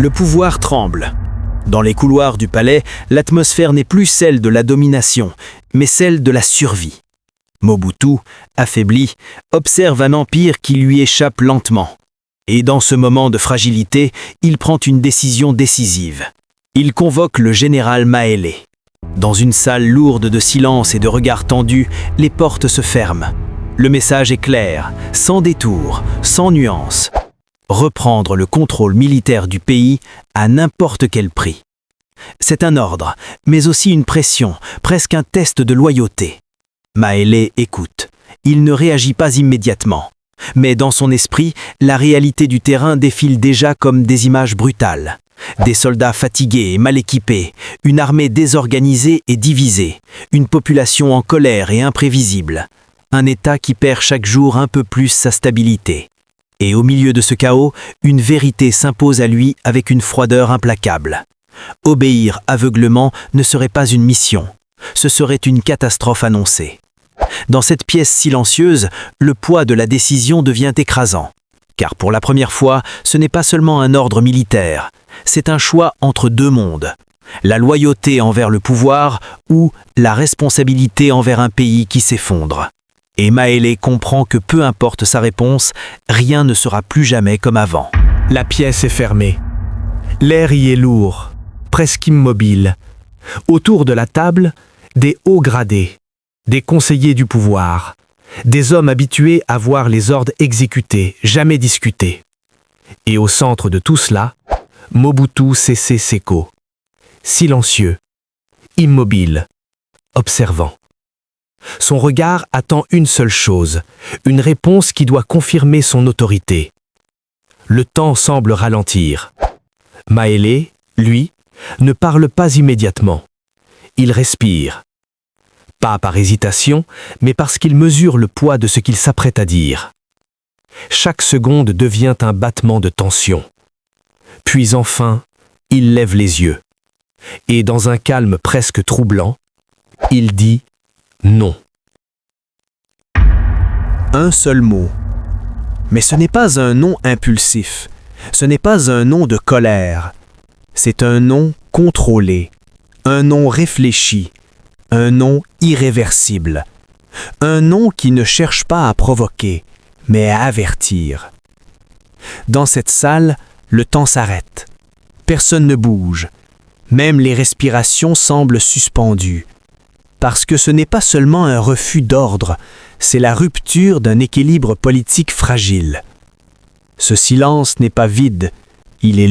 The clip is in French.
Le pouvoir tremble. Dans les couloirs du palais, l'atmosphère n'est plus celle de la domination, mais celle de la survie. Mobutu, affaibli, observe un empire qui lui échappe lentement. Et dans ce moment de fragilité, il prend une décision décisive. Il convoque le général Maélé. Dans une salle lourde de silence et de regards tendus, les portes se ferment. Le message est clair, sans détour, sans nuance. Reprendre le contrôle militaire du pays à n'importe quel prix. C'est un ordre, mais aussi une pression, presque un test de loyauté. Maélé écoute. Il ne réagit pas immédiatement. Mais dans son esprit, la réalité du terrain défile déjà comme des images brutales. Des soldats fatigués et mal équipés, une armée désorganisée et divisée, une population en colère et imprévisible, un État qui perd chaque jour un peu plus sa stabilité. Et au milieu de ce chaos, une vérité s'impose à lui avec une froideur implacable. Obéir aveuglement ne serait pas une mission, ce serait une catastrophe annoncée. Dans cette pièce silencieuse, le poids de la décision devient écrasant. Car pour la première fois, ce n'est pas seulement un ordre militaire, c'est un choix entre deux mondes. La loyauté envers le pouvoir ou la responsabilité envers un pays qui s'effondre. Et Maélé comprend que peu importe sa réponse, rien ne sera plus jamais comme avant. La pièce est fermée. L'air y est lourd, presque immobile. Autour de la table, des hauts gradés, des conseillers du pouvoir, des hommes habitués à voir les ordres exécutés, jamais discutés. Et au centre de tout cela, Mobutu Sese Seko, silencieux, immobile, observant. Son regard attend une seule chose, une réponse qui doit confirmer son autorité. Le temps semble ralentir. Maélé, lui, ne parle pas immédiatement. Il respire. Pas par hésitation, mais parce qu'il mesure le poids de ce qu'il s'apprête à dire. Chaque seconde devient un battement de tension. Puis enfin, il lève les yeux. Et dans un calme presque troublant, il dit non. Un seul mot. Mais ce n'est pas un non impulsif. Ce n'est pas un non de colère. C'est un non contrôlé. Un non réfléchi. Un non irréversible. Un non qui ne cherche pas à provoquer, mais à avertir. Dans cette salle, le temps s'arrête. Personne ne bouge. Même les respirations semblent suspendues. Parce que ce n'est pas seulement un refus d'ordre, c'est la rupture d'un équilibre politique fragile. Ce silence n'est pas vide, il est